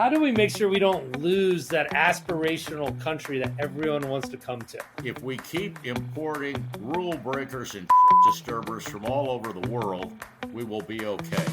How do we make sure we don't lose that aspirational country that everyone wants to come to? If we keep importing rule breakers and disturbers from all over the world, we will be okay.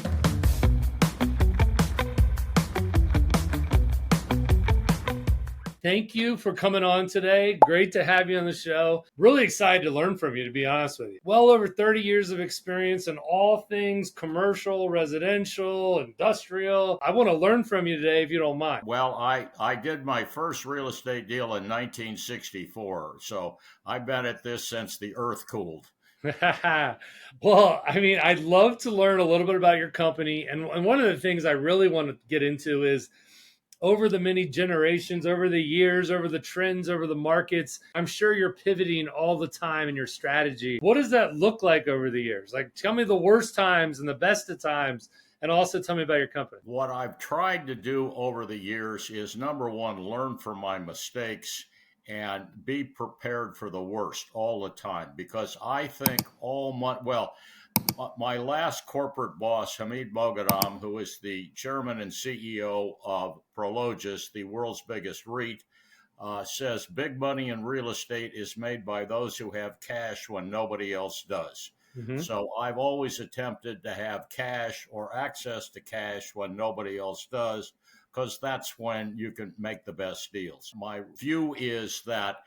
Thank you for coming on today. Great to have you on the show. Really excited to learn from you, to be honest with you. Well over 30 years of experience in all things commercial, residential, industrial. I want to learn from you today, if you don't mind. Well, I did my first real estate deal in 1964, so I've been at this since the earth cooled. Well, I mean, I'd love to learn a little bit about your company. And one of the things I really want to get into is over the many generations, over the years, over the trends, over the markets, I'm sure you're pivoting all the time in your strategy. What does that look like over the years? Like, tell me the worst times and the best of times, and also tell me about your company. What I've tried to do over the years is, number one, learn from my mistakes and be prepared for the worst all the time, because I think my last corporate boss, Hamid Moghadam, who is the chairman and CEO of Prologis, the world's biggest REIT, says big money in real estate is made by those who have cash when nobody else does. Mm-hmm. So I've always attempted to have cash or access to cash when nobody else does, because that's when you can make the best deals. My view is that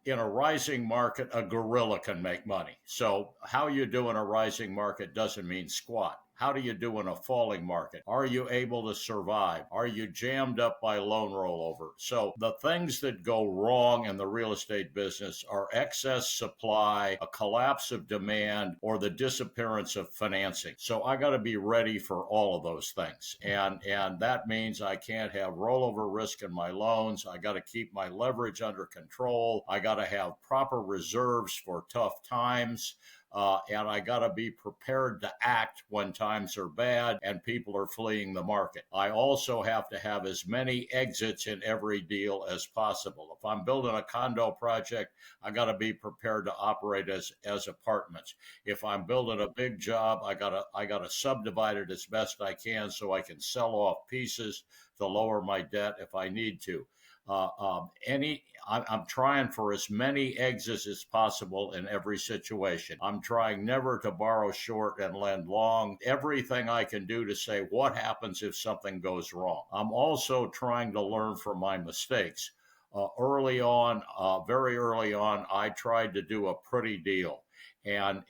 in a rising market, a gorilla can make money. So how you do in a rising market doesn't mean squat. How do you do in a falling market? Are you able to survive? Are you jammed up by loan rollover? So the things that go wrong in the real estate business are excess supply, a collapse of demand, or the disappearance of financing. So I got to be ready for all of those things. And that means I can't have rollover risk in my loans. I got to keep my leverage under control. I got to have proper reserves for tough times. And I got to be prepared to act when times are bad and people are fleeing the market. I also have to have as many exits in every deal as possible. If I'm building a condo project, I got to be prepared to operate as apartments. If I'm building a big job, I got to subdivide it as best I can so I can sell off pieces to lower my debt if I need to. I'm trying for as many exits as possible in every situation. I'm trying never to borrow short and lend long. Everything I can do to say what happens if something goes wrong. I'm also trying to learn from my mistakes. Very early on, I tried to do a pretty deal. And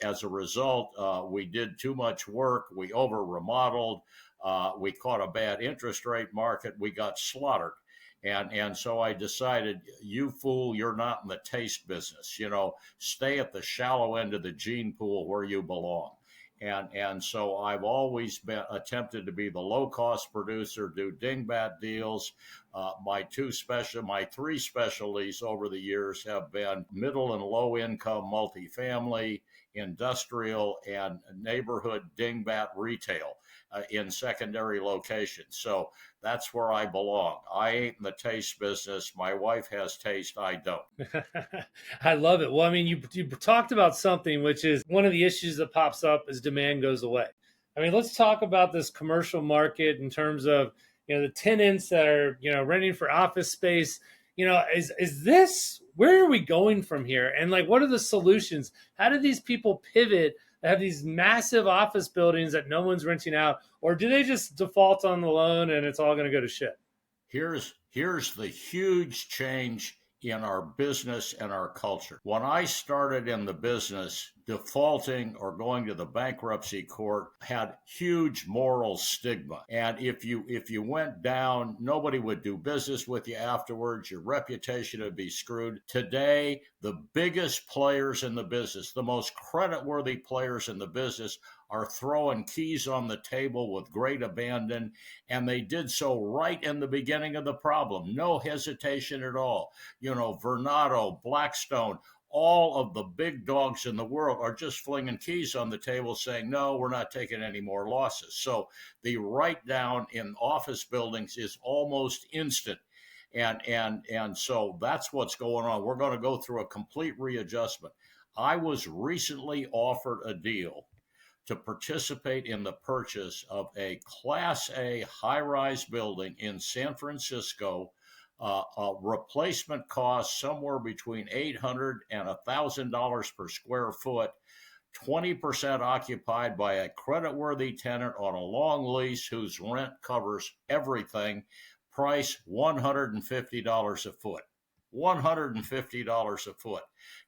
as a result, we did too much work. We over remodeled. We caught a bad interest rate market. We got slaughtered. And so I decided, you fool, you're not in the taste business. Stay at the shallow end of the gene pool where you belong. And so I've always been attempted to be the low cost producer, do dingbat deals. My three specialties over the years have been middle and low income multifamily, industrial, and neighborhood dingbat retail in secondary locations. So that's where I belong. I ain't in the taste business. My wife has taste. I don't. I love it. Well, I mean, you talked about something, which is one of the issues that pops up as demand goes away. I mean, let's talk about this commercial market in terms of, the tenants that are, renting for office space. Is this, where are we going from here? And like, what are the solutions? How do these people pivot, have these massive office buildings that no one's renting out, or do they just default on the loan and it's all going to go to shit? Here's the huge change in our business and our culture. When I started in the business, defaulting or going to the bankruptcy court had huge moral stigma. And if you went down, nobody would do business with you afterwards. Your reputation would be screwed. Today, the biggest players in the business, the most creditworthy players in the business, are throwing keys on the table with great abandon, and they did so right in the beginning of the problem. No hesitation at all. Vornado, Blackstone, all of the big dogs in the world are just flinging keys on the table saying, no, we're not taking any more losses. So the write down in office buildings is almost instant. And so that's what's going on. We're going to go through a complete readjustment. I was recently offered a deal to participate in the purchase of a Class A high-rise building in San Francisco, a replacement cost somewhere between $800 and $1,000 per square foot, 20% occupied by a creditworthy tenant on a long lease whose rent covers everything, price $150 a foot. $150 a foot.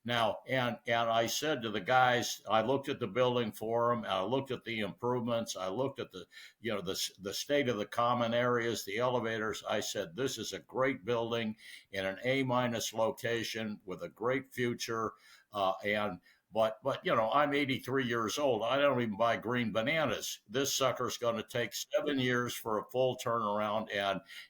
Now, and I said to the guys, I looked at the building for them, and I looked at the improvements, I looked at the state of the common areas, the elevators. I said, this is a great building in an A- location with a great future, But I'm 83 years old. I don't even buy green bananas. This sucker's going to take 7 years for a full turnaround,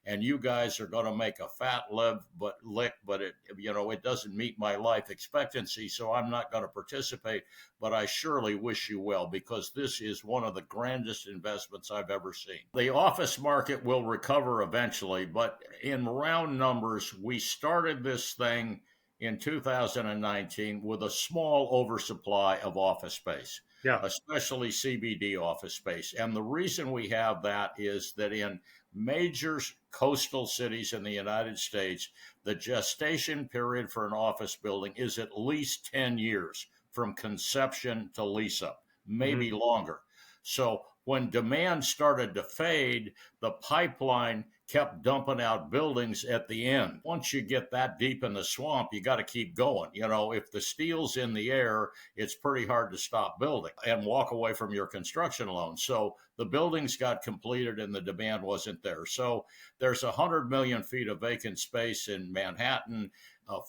and you guys are going to make a fat lick, but it doesn't meet my life expectancy, so I'm not going to participate. But I surely wish you well, because this is one of the grandest investments I've ever seen. The office market will recover eventually, but in round numbers, we started this thing in 2019 with a small oversupply of office space, Yeah. especially CBD office space. And the reason we have that is that in major coastal cities in the United States, the gestation period for an office building is at least 10 years from conception to lease up, maybe longer. So when demand started to fade, the pipeline kept dumping out buildings at the end. Once you get that deep in the swamp, you got to keep going. If the steel's in the air, it's pretty hard to stop building and walk away from your construction loan. So the buildings got completed and the demand wasn't there. So there's 100 million feet of vacant space in Manhattan.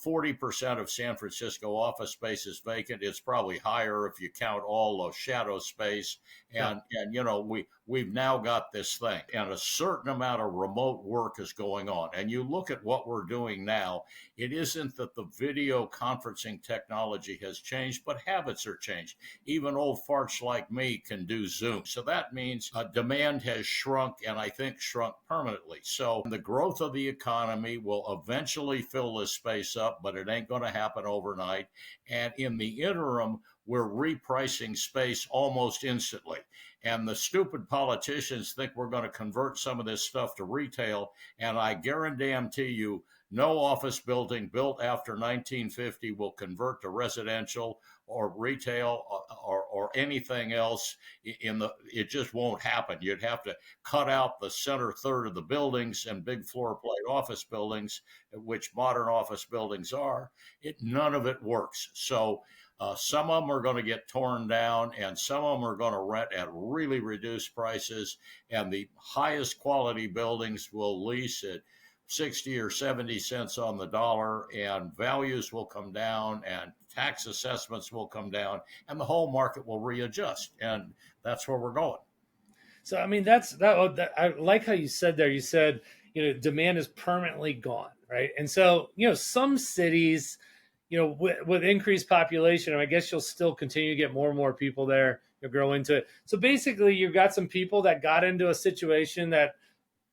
40% of San Francisco office space is vacant. It's probably higher if you count all the shadow space. And we've now got this thing, and a certain amount of remote work is going on. And you look at what we're doing now, it isn't that the video conferencing technology has changed, but habits are changed. Even old farts like me can do Zoom. So that means demand has shrunk, and I think shrunk permanently. So the growth of the economy will eventually fill this space up, but it ain't going to happen overnight. And in the interim, we're repricing space almost instantly. And the stupid politicians think we're going to convert some of this stuff to retail. And I guarantee you, no office building built after 1950 will convert to residential or retail or anything else. It just won't happen. You'd have to cut out the center third of the buildings and big floor plate office buildings, which modern office buildings are. None of it works. So some of them are going to get torn down, and some of them are going to rent at really reduced prices. And the highest quality buildings will lease at 60 or 70 cents on the dollar, and values will come down, and tax assessments will come down, and the whole market will readjust. And that's where we're going. So, I mean, I like how you said there. You said, demand is permanently gone, right? And so, some cities, with increased population, I guess you'll still continue to get more and more people there. You'll grow into it. So basically, you've got some people that got into a situation that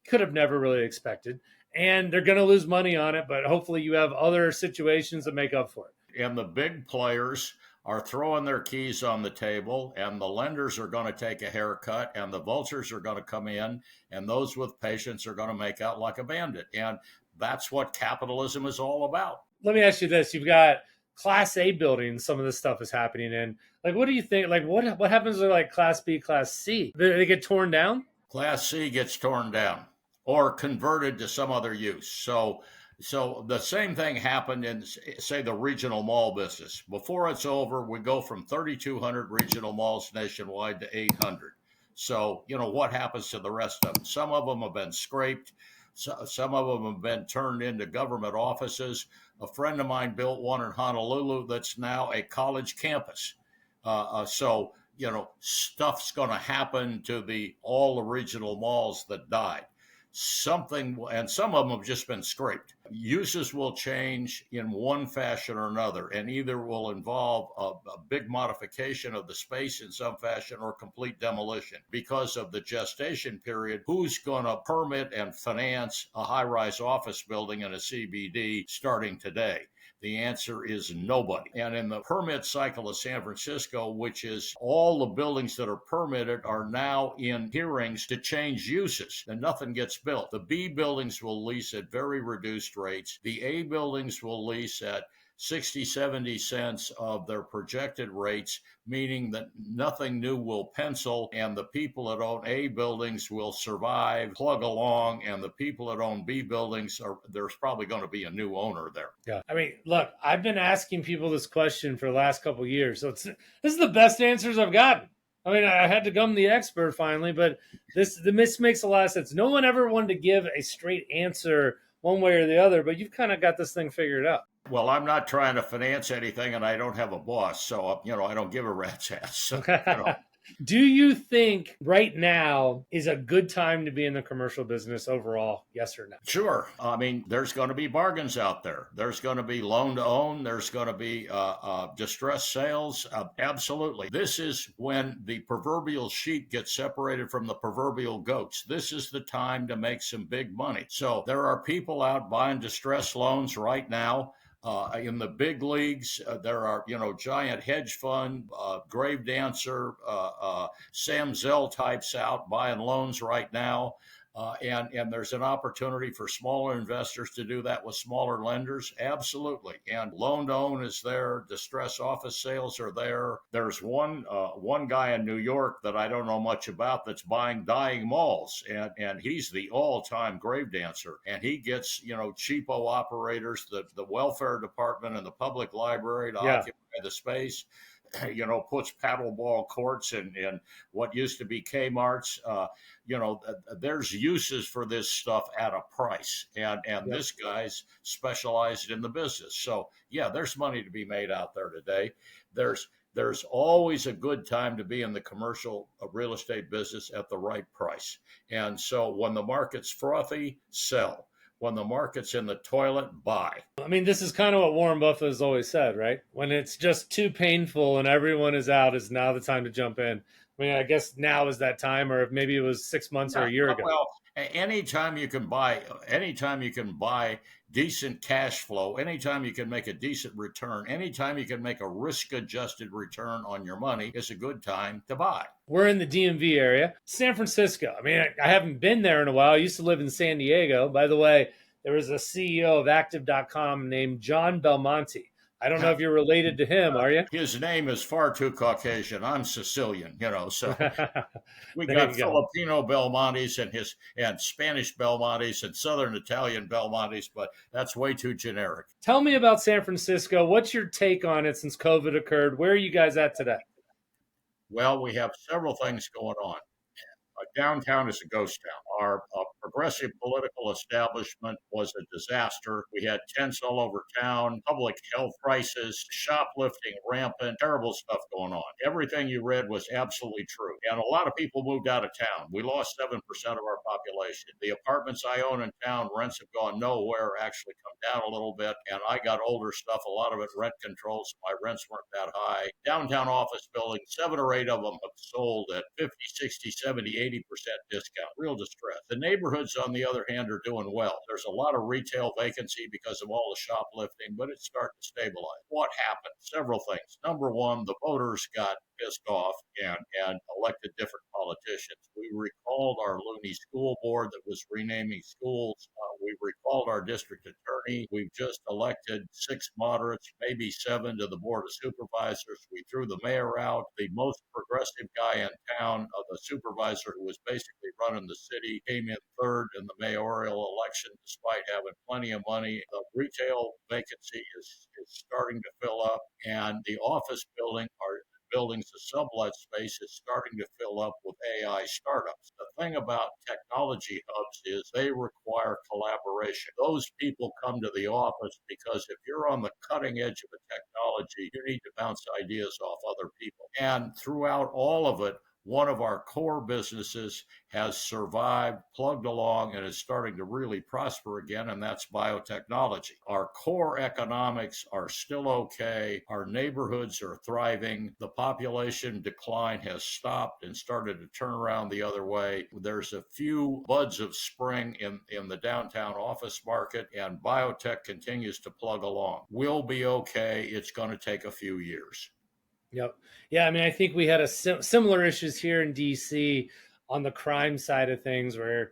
could have never really expected, and they're going to lose money on it. But hopefully, you have other situations that make up for it. And the big players are throwing their keys on the table, and the lenders are going to take a haircut, and the vultures are going to come in, and those with patience are going to make out like a bandit. And that's what capitalism is all about. Let me ask you this. You've got Class A buildings, some of this stuff is happening in. Like, what do you think? Like, what happens to like Class B, Class C? They get torn down? Class C gets torn down or converted to some other use. So the same thing happened in, say, the regional mall business. Before it's over, we go from 3,200 regional malls nationwide to 800. So, what happens to the rest of them? Some of them have been scraped. Some of them have been turned into government offices. A friend of mine built one in Honolulu that's now a college campus. So stuff's going to happen to all the regional malls that died. And some of them have just been scraped. uses will change in one fashion or another, and either will involve a big modification of the space in some fashion or complete demolition. Because of the gestation period, who's going to permit and finance a high-rise office building in a CBD starting today? The answer is nobody. And in the permit cycle of San Francisco, which is all the buildings that are permitted are now in hearings to change uses, and nothing gets built. The B buildings will lease at very reduced rates. The A buildings will lease at 60, 70 cents of their projected rates, meaning that nothing new will pencil, and the people that own A buildings will survive, plug along, and the people that own B buildings, there's probably going to be a new owner there. Yeah. I mean, look, I've been asking people this question for the last couple of years. So this is the best answers I've gotten. I mean, I had to come the expert finally, but this makes a lot of sense. No one ever wanted to give a straight answer one way or the other, but you've kind of got this thing figured out. Well, I'm not trying to finance anything, and I don't have a boss, so I don't give a rat's ass. So. Do you think right now is a good time to be in the commercial business overall? Yes or no? Sure. I mean, there's going to be bargains out there. There's going to be loan to own. There's going to be distressed sales. Absolutely. This is when the proverbial sheep gets separated from the proverbial goats. This is the time to make some big money. So there are people out buying distressed loans right now. In the big leagues, there are, giant hedge fund, grave dancer, Sam Zell types out buying loans right now. And there's an opportunity for smaller investors to do that with smaller lenders. Absolutely. And loan to own is there. Distress office sales are there. There's one guy in New York that I don't know much about that's buying dying malls. And he's the all-time grave dancer. And he gets, cheapo operators, the welfare department and the public library to occupy the space. Puts paddleball courts in what used to be Kmart's. There's uses for this stuff at a price, and this guy's specialized in the business. So yeah, there's money to be made out there today. There's always a good time to be in the commercial real estate business at the right price. And so when the market's frothy, sell. When the market's in the toilet, buy. I mean, this is kind of what Warren Buffett has always said, right? When it's just too painful and everyone is out, is now the time to jump in. I mean, I guess now is that time, or maybe it was 6 months or a year ago. Well, anytime you can buy decent cash flow, anytime you can make a decent return, anytime you can make a risk-adjusted return on your money is a good time to buy. We're in the DMV area, San Francisco. I mean, I haven't been there in a while. I used to live in San Diego. By the way, there was a CEO of Active.com named John Belmonte. I don't know if you're related to him, are you? His name is far too Caucasian. I'm Sicilian, so we got Filipino Belmontes and Spanish Belmontes and Southern Italian Belmontes, but that's way too generic. Tell me about San Francisco. What's your take on it since COVID occurred? Where are you guys at today? Well, we have several things going on. Downtown is a ghost town. Our progressive political establishment was a disaster. We had tents all over town, public health crisis, shoplifting rampant, terrible stuff going on. Everything you read was absolutely true. And a lot of people moved out of town. We lost 7% of our population. The apartments I own in town, rents have gone nowhere, actually come down a little bit. And I got older stuff, a lot of it rent control, so my rents weren't that high. Downtown office buildings, 7 or 8 of them have sold at 50, 60, 70, 80% discount, real distress. The neighborhoods, on the other hand, are doing well. There's a lot of retail vacancy because of all the shoplifting, but it's starting to stabilize. What happened? Several things. Number one, the voters got pissed off and elected different politicians. We recalled our loony school board that was renaming schools. We recalled our district attorney. We've just elected 6 moderates, maybe 7 to the board of supervisors. We threw the mayor out. The most progressive guy in town, the supervisor who was basically running the city, came in 3rd in the mayoral election despite having plenty of money. The retail vacancy is starting to fill up, and the office buildings, the sublet space is starting to fill up with AI startups. The thing about technology hubs is they require collaboration. Those people come to the office because if you're on the cutting edge of a technology, you need to bounce ideas off other people. And throughout all of it, one of our core businesses has survived, plugged along, and is starting to really prosper again, and that's biotechnology. Our core economics are still okay. Our neighborhoods are thriving. The population decline has stopped and started to turn around the other way. There's a few buds of spring in the downtown office market, and biotech continues to plug along. We'll be okay. It's going to take a few years. Yep. Yeah. I mean, I think we had a similar issues here in DC on the crime side of things where,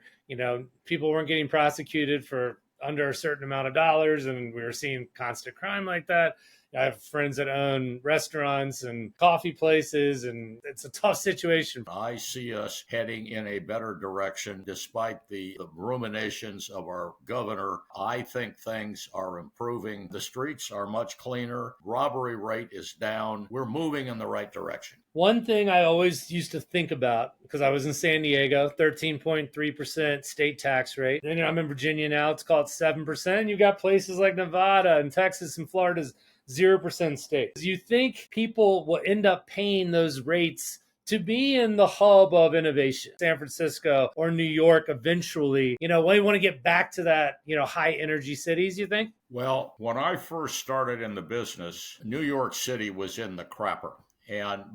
people weren't getting prosecuted for under a certain amount of dollars. And we were seeing constant crime like that. I have friends that own restaurants and coffee places, and it's a tough situation. I see us heading in a better direction despite the ruminations of our governor. I think things are improving. The streets are much cleaner. Robbery rate is down. We're moving in the right direction. One thing I always used to think about, because I was in San Diego, 13.3% state tax rate. And I'm in Virginia now, it's called 7%. You got places like Nevada and Texas and Florida's 0% state. Do you think people will end up paying those rates to be in the hub of innovation, San Francisco or New York eventually? We want to get back to that, high energy cities, you think? Well, when I first started in the business, New York City was in the crapper.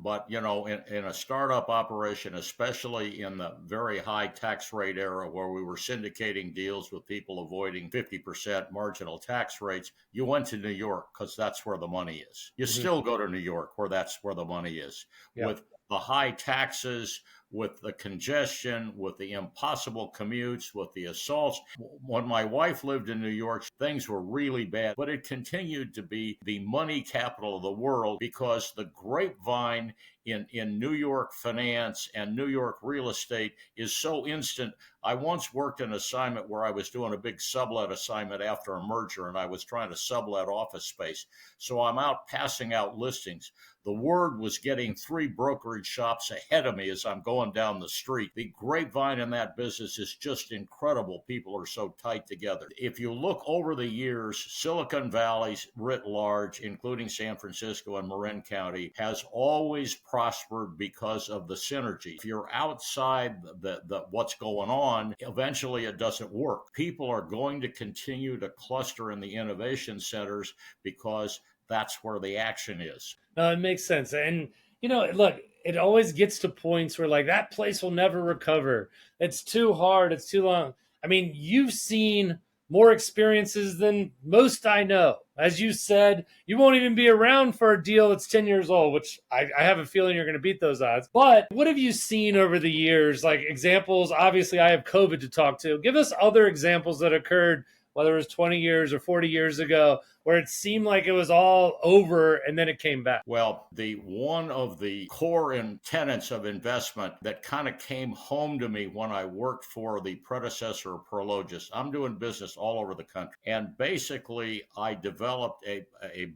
But in a startup operation, especially in the very high tax rate era where we were syndicating deals with people avoiding 50% marginal tax rates, you went to New York because that's where the money is. You still go to New York where that's where the money is. Yep. With the high taxes, with the congestion, with the impossible commutes, with the assaults. When my wife lived in New York, things were really bad, but it continued to be the money capital of the world because the grapevine in New York finance and New York real estate is so instant. I once worked an assignment where I was doing a big sublet assignment after a merger, and I was trying to sublet office space. So I'm out passing out listings. The word was getting 3 brokerage shops ahead of me as I'm going down the street. The grapevine in that business is just incredible. People are so tight together. If you look over the years, Silicon Valley writ large, including San Francisco and Marin County, has always prospered because of the synergy. If you're outside the what's going on, eventually it doesn't work. People are going to continue to cluster in the innovation centers because that's where the action is. No, it makes sense. And, look, it always gets to points where like that place will never recover. It's too hard. It's too long. I mean, you've seen more experiences than most I know. As you said, you won't even be around for a deal that's 10 years old, which I have a feeling you're going to beat those odds. But what have you seen over the years? Like examples, obviously I have COVID to talk to. Give us other examples that occurred, whether it was 20 years or 40 years ago, where it seemed like it was all over and then it came back. Well, one of the core tenets of investment that kind of came home to me when I worked for the predecessor of Prologis, I'm doing business all over the country. And basically, I developed a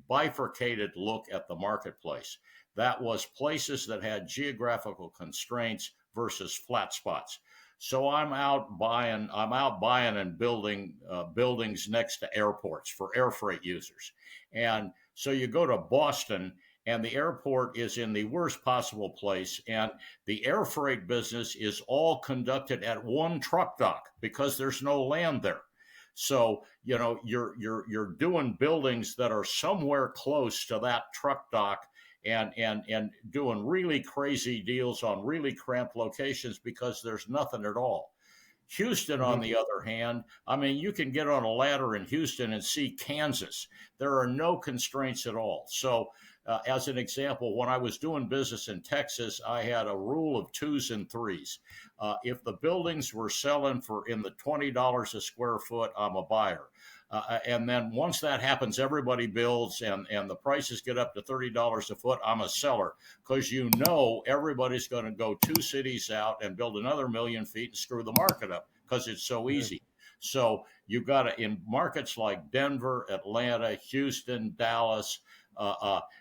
bifurcated look at the marketplace. That was places that had geographical constraints versus flat spots. So I'm out buying and building buildings next to airports for air freight users. And so you go to Boston and the airport is in the worst possible place. And the air freight business is all conducted at one truck dock because there's no land there. So, you're doing buildings that are somewhere close to that truck dock and doing really crazy deals on really cramped locations because there's nothing at all. Houston, on the other hand, I mean, you can get on a ladder in Houston and see Kansas. There are no constraints at all. So, as an example, when I was doing business in Texas, I had a rule of 2s and 3s. If the buildings were selling for in the $20 a square foot, I'm a buyer. And then once that happens, everybody builds and the prices get up to $30 a foot. I'm a seller because everybody's going to go 2 cities out and build another 1,000,000 feet and screw the market up because it's so easy. So you got to, in markets like Denver, Atlanta, Houston, Dallas,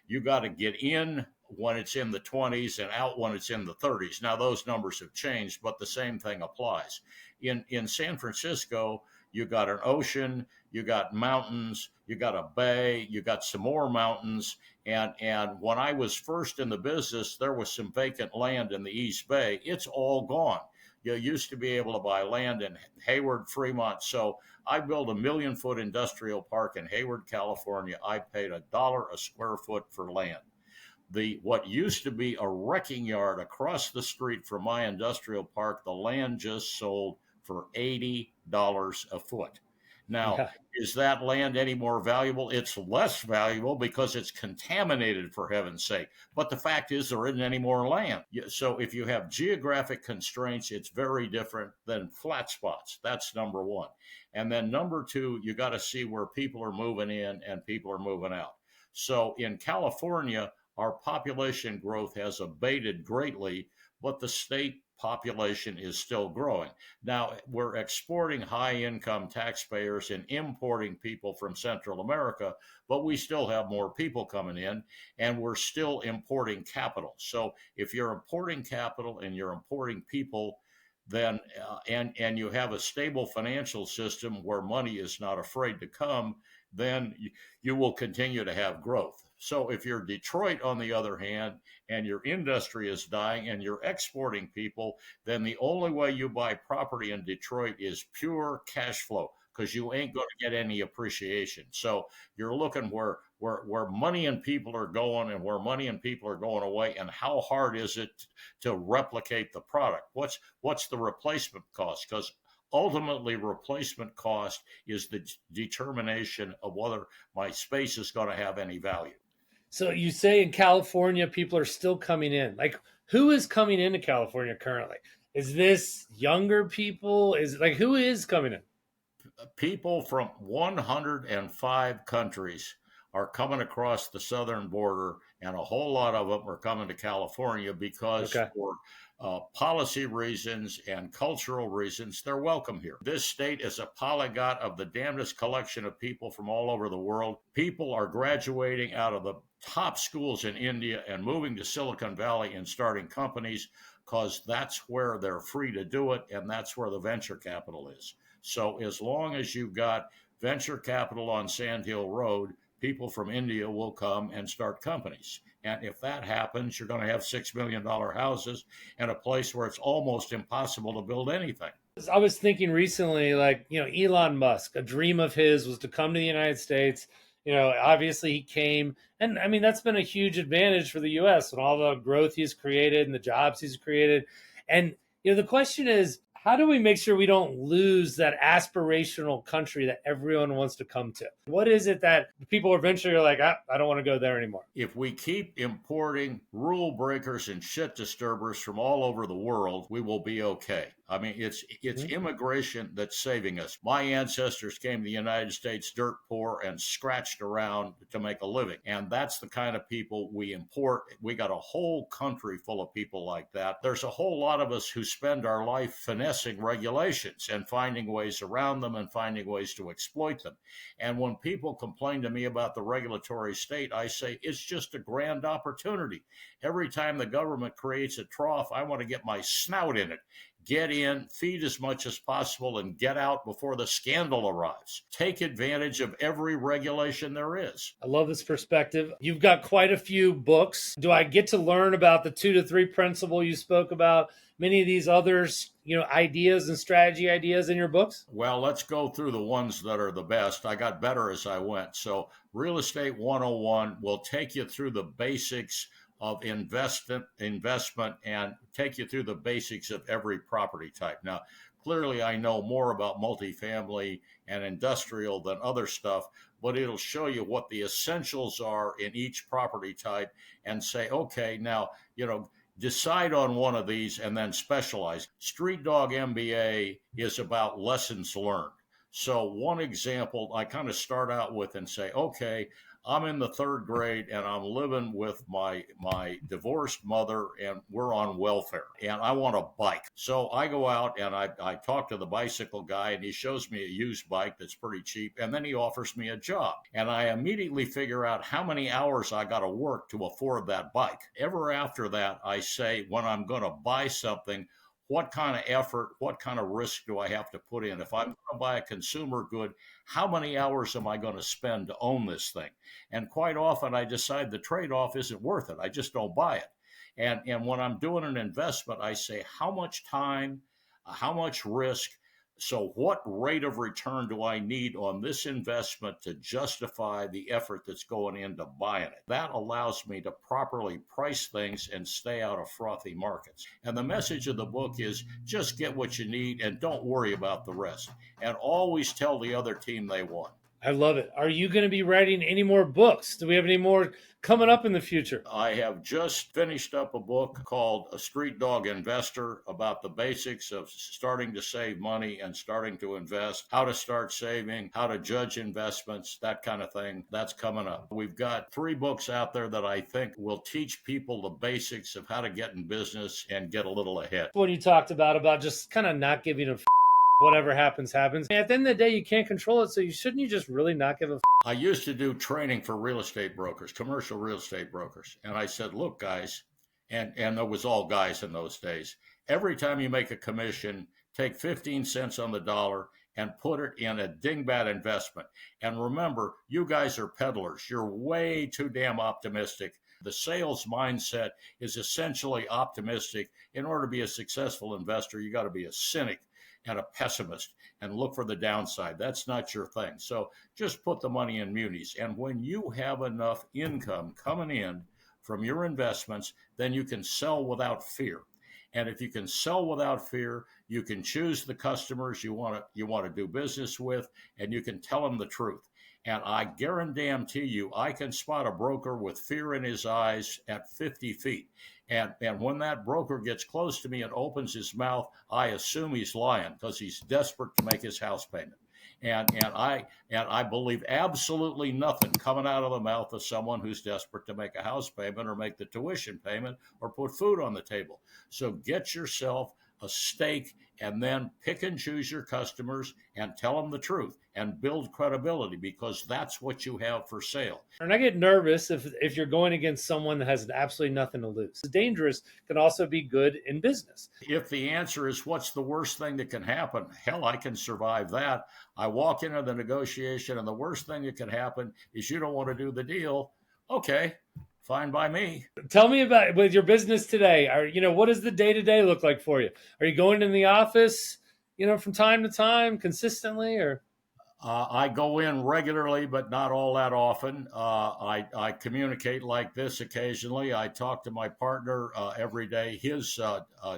you got to get in when it's in the 20s and out when it's in the 30s. Now those numbers have changed, but the same thing applies. In San Francisco, you got an ocean, you got mountains, you got a bay, you got some more mountains. And when I was first in the business, there was some vacant land in the East Bay. It's all gone. You used to be able to buy land in Hayward, Fremont. So I built a 1 million-foot industrial park in Hayward, California. I paid $1 a square foot for land. What used to be a wrecking yard across the street from my industrial park, the land just sold for $80 a foot. Now, Yeah. is that land any more valuable? It's less valuable because it's contaminated, for heaven's sake. But the fact is, there isn't any more land. So if you have geographic constraints, it's very different than flat spots. That's number one. And then number two, you got to see where people are moving in and people are moving out. So in California, our population growth has abated greatly, but the state population is still growing. Now, we're exporting high income taxpayers and importing people from Central America, but we still have more people coming in and we're still importing capital. So if you're importing capital and you're importing people, then and you have a stable financial system where money is not afraid to come, then you will continue to have growth. So if you're Detroit, on the other hand, and your industry is dying and you're exporting people, then the only way you buy property in Detroit is pure cash flow because you ain't going to get any appreciation. So you're looking where money and people are going and where money and people are going away, and how hard is it to replicate the product? What's the replacement cost? Because ultimately, replacement cost is the determination of whether my space is going to have any value. So you say in California, people are still coming in. Like, who is coming into California currently? Is this younger people? Is like, who is coming in? People from 105 countries are coming across the southern border, and a whole lot of them are coming to California because Okay. for policy reasons and cultural reasons, they're welcome here. This state is a polyglot of the damnedest collection of people from all over the world. People are graduating out of the top schools in India and moving to Silicon Valley and starting companies because that's where they're free to do it, and that's where the venture capital is. So as long as you've got venture capital on Sand Hill Road, people from India will come and start companies. And if that happens, you're going to have $6 million houses in a place where it's almost impossible to build anything. I was thinking recently, like, Elon Musk, a dream of his was to come to the United States. Obviously he came. And I mean, that's been a huge advantage for the US and all the growth he's created and the jobs he's created. And, the question is, how do we make sure we don't lose that aspirational country that everyone wants to come to? What is it that people eventually are like, I don't want to go there anymore? If we keep importing rule breakers and shit disturbers from all over the world, we will be okay. I mean, it's immigration that's saving us. My ancestors came to the United States dirt poor and scratched around to make a living. And that's the kind of people we import. We got a whole country full of people like that. There's a whole lot of us who spend our life finessing regulations and finding ways around them and finding ways to exploit them. And when people complain to me about the regulatory state, I say it's just a grand opportunity. Every time the government creates a trough, I want to get my snout in it. Get in, feed as much as possible, and get out before the scandal arrives. Take advantage of every regulation there is. I love this perspective. You've got quite a few books. Do I get to learn about the 2 to 3 principle you spoke about? Many of these others, ideas and strategy ideas in your books? Well, let's go through the ones that are the best. I got better as I went. So Real Estate 101 will take you through the basics of investment and take you through the basics of every property type. Now, clearly I know more about multifamily and industrial than other stuff, but it'll show you what the essentials are in each property type and say, okay, now, decide on one of these and then specialize. Street Dog MBA is about lessons learned. So one example, I kind of start out with and say, okay, I'm in the 3rd grade and I'm living with my divorced mother and we're on welfare and I want a bike. So I go out and I talk to the bicycle guy and he shows me a used bike that's pretty cheap. And then he offers me a job and I immediately figure out how many hours I got to work to afford that bike. Ever after that, I say, when I'm going to buy something, what kind of effort, what kind of risk do I have to put in? If I'm going to buy a consumer good, how many hours am I going to spend to own this thing? And quite often I decide the trade-off isn't worth it. I just don't buy it. And when I'm doing an investment, I say, how much time, how much risk? So what rate of return do I need on this investment to justify the effort that's going into buying it? That allows me to properly price things and stay out of frothy markets. And the message of the book is just get what you need and don't worry about the rest. And always tell the other team they won. I love it. Are you going to be writing any more books? Do we have any more coming up in the future? I have just finished up a book called A Street Dog Investor about the basics of starting to save money and starting to invest, how to start saving, how to judge investments, that kind of thing. That's coming up. We've got 3 books out there that I think will teach people the basics of how to get in business and get a little ahead. When you talked about just kind of not giving a whatever happens, happens. At the end of the day, you can't control it. So shouldn't you just really not give a I used to do training for real estate brokers, commercial real estate brokers. And I said, look, guys, and there was all guys in those days, every time you make a commission, take 15 cents on the dollar and put it in a dingbat investment. And remember, you guys are peddlers. You're way too damn optimistic. The sales mindset is essentially optimistic. In order to be a successful investor, you got to be a cynic and a pessimist and look for the downside. That's not your thing. So just put the money in munis. And when you have enough income coming in from your investments, then you can sell without fear. And if you can sell without fear, you can choose the customers you want to do business with, and you can tell them the truth. And I guarantee you, I can spot a broker with fear in his eyes at 50 feet. And when that broker gets close to me and opens his mouth, I assume he's lying because he's desperate to make his house payment. And I believe absolutely nothing coming out of the mouth of someone who's desperate to make a house payment or make the tuition payment or put food on the table. So get yourself a stake and then pick and choose your customers and tell them the truth and build credibility, because that's what you have for sale. And I get nervous if you're going against someone that has absolutely nothing to lose. It's dangerous, can also be good in business. If the answer is what's the worst thing that can happen, hell, I can survive that. I walk into the negotiation and the worst thing that can happen is you don't want to do the deal. Okay, fine by me. Tell me about with your business today. What does the day-to-day look like for you? Are you going in the office, from time to time consistently, or? I go in regularly, but not all that often. I communicate like this occasionally. I talk to my partner every day. His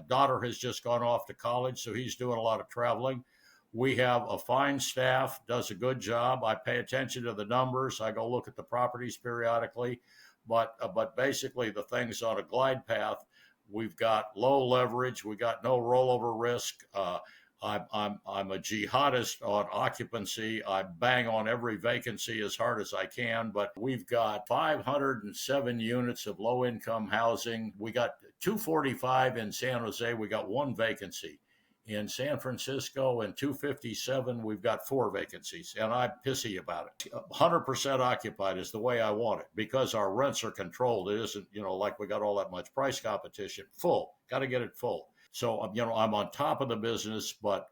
daughter has just gone off to college, so he's doing a lot of traveling. We have a fine staff, does a good job. I pay attention to the numbers. I go look at the properties periodically. But basically the thing's on a glide path. We've got low leverage. We got no rollover risk. I'm a jihadist on occupancy. I bang on every vacancy as hard as I can, but we've got 507 units of low income housing. We got 245 in San Jose. We got 1 vacancy. In San Francisco and 257, we've got 4 vacancies, and I'm pissy about it. 100% occupied is the way I want it because our rents are controlled. It isn't, like we got all that much price competition. Full, got to get it full. So, I'm on top of the business, but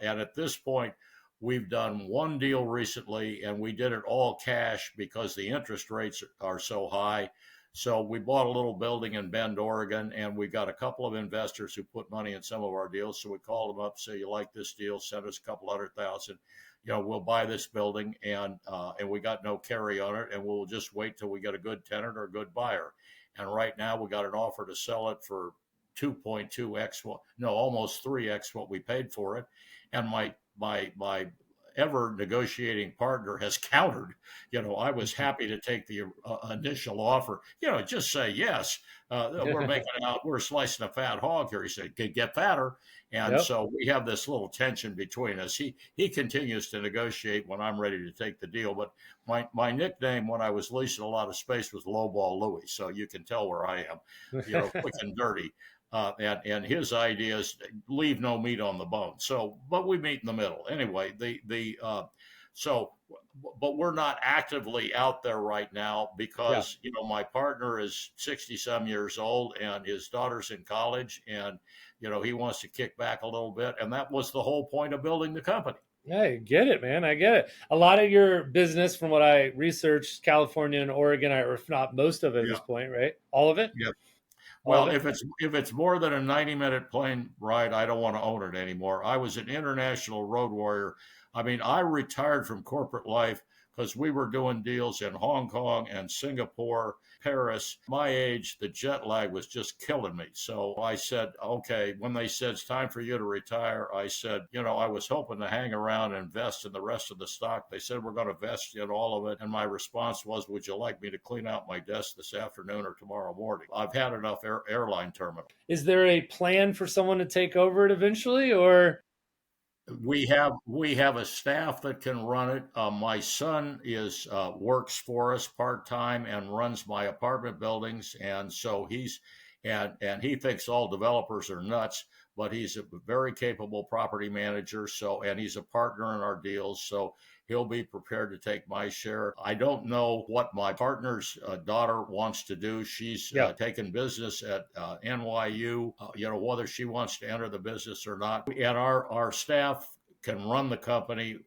and at this point, we've done 1 deal recently, and we did it all cash because the interest rates are so high. So we bought a little building in Bend, Oregon, and we got a couple of investors who put money in some of our deals. So we called them up, say, you like this deal, send us a couple $100,000. We'll buy this building, and we got no carry on it, and we'll just wait till we get a good tenant or a good buyer. And right now we got an offer to sell it for 2.2x, almost 3x what we paid for it. And my ever negotiating partner has countered. I was happy to take the initial offer. Just say yes. We're making out, we're slicing a fat hog here. He said, get fatter. And So we have this little tension between us. He continues to negotiate when I'm ready to take the deal. But my nickname when I was leasing a lot of space was Lowball Louie. So you can tell where I am, quick and dirty. And his ideas leave no meat on the bone. So, but we meet in the middle. Anyway, So, but we're not actively out there right now Yeah. because, my partner is 60 some years old and his daughter's in college, and, he wants to kick back a little bit. And that was the whole point of building the company. I get it, man. I get it. A lot of your business, from what I researched, California and Oregon, or if not most of it at Yeah. this point, right? All of it? Yeah. All of Well, it? if it's more than a 90-minute plane ride, I don't want to own it anymore. I was an international road warrior. I mean, I retired from corporate life because we were doing deals in Hong Kong and Singapore, Paris. My age, the jet lag was just killing me. So I said, okay, when they said it's time for you to retire, I said, I was hoping to hang around and invest in the rest of the stock. They said, we're going to invest in all of it. And my response was, would you like me to clean out my desk this afternoon or tomorrow morning? I've had enough airline terminal. Is there a plan for someone to take over it eventually, or? We have a staff that can run it. My son is works for us part time and runs my apartment buildings, and so and he thinks all developers are nuts, but he's a very capable property manager. So, and he's a partner in our deals, so he'll be prepared to take my share. I don't know what my partner's daughter wants to do. She's Yeah. taken business at NYU, whether she wants to enter the business or not. And our staff can run the company,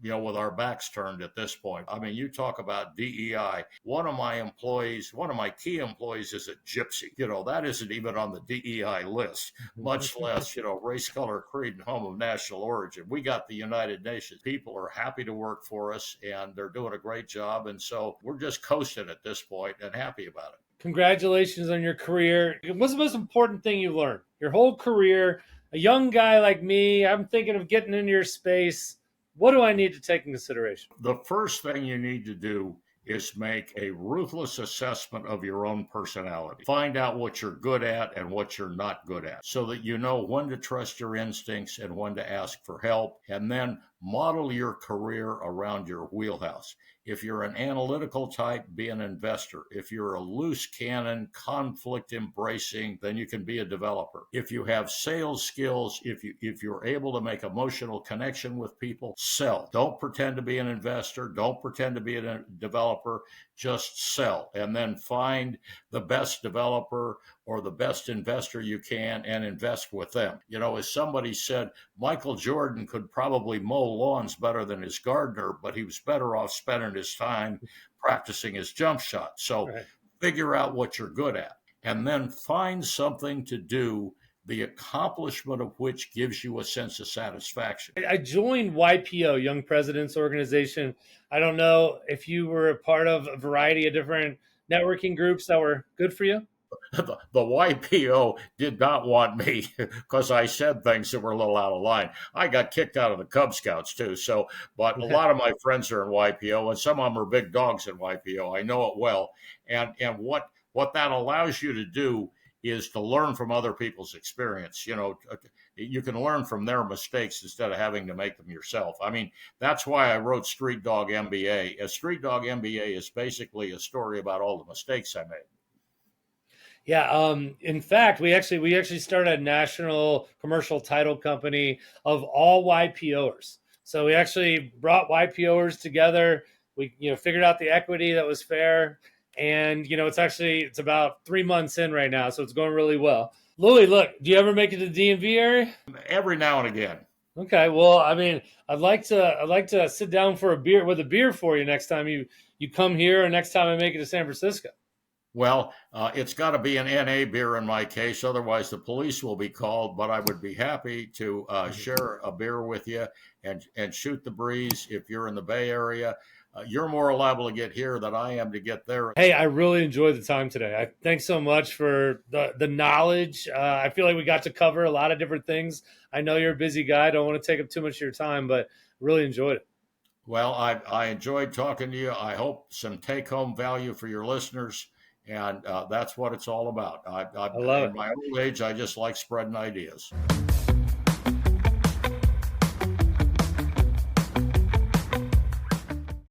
with our backs turned at this point. I mean, you talk about DEI. One of my key employees is a gypsy. That isn't even on the DEI list, much less, race, color, creed, and home of national origin. We got the United Nations. People are happy to work for us, and they're doing a great job. And so we're just coasting at this point and happy about it. Congratulations on your career. What's the most important thing you learned? Your whole career, a young guy like me, I'm thinking of getting into your space. What do I need to take in consideration? The first thing you need to do is make a ruthless assessment of your own personality. Find out what you're good at and what you're not good at so that you know when to trust your instincts and when to ask for help, and then model your career around your wheelhouse. If you're an analytical type, be an investor. If you're a loose cannon, conflict embracing, then you can be a developer. If you have sales skills, if you're able to make emotional connection with people, sell. Don't pretend to be an investor. Don't pretend to be a developer. Just sell, and then find the best developer or the best investor you can and invest with them. As somebody said, Michael Jordan could probably mow lawns better than his gardener, but he was better off spending his time practicing his jump shot. So figure out what you're good at, and then find something to do, the accomplishment of which gives you a sense of satisfaction. I joined YPO, Young Presidents Organization. I don't know if you were a part of a variety of different networking groups that were good for you. The YPO did not want me because I said things that were a little out of line. I got kicked out of the Cub Scouts too. So, but a lot of my friends are in YPO, and some of them are big dogs in YPO. I know it well. And what that allows you to do is to learn from other people's experience. You can learn from their mistakes instead of having to make them yourself. I mean, that's why I wrote Street Dog MBA. A Street Dog MBA is basically a story about all the mistakes I made. Yeah. In fact, we actually started a national commercial title company of all YPOers. So we actually brought YPOers together. We figured out the equity that was fair. And, it's about 3 months in right now. So it's going really well. Louis, look, do you ever make it to the DMV area? Every now and again. Okay. Well, I mean, I'd like to sit down for a beer for you next time you come here, or next time I make it to San Francisco. Well, it's got to be an NA beer in my case. Otherwise, the police will be called. But I would be happy to share a beer with you and shoot the breeze if you're in the Bay Area. You're more liable to get here than I am to get there. Hey, I really enjoyed the time today. Thanks so much for the knowledge. I feel like we got to cover a lot of different things. I know you're a busy guy. I don't want to take up too much of your time, but really enjoyed it. Well, I enjoyed talking to you. I hope some take-home value for your listeners. And that's what it's all about. I love it. In my old age, I just like spreading ideas.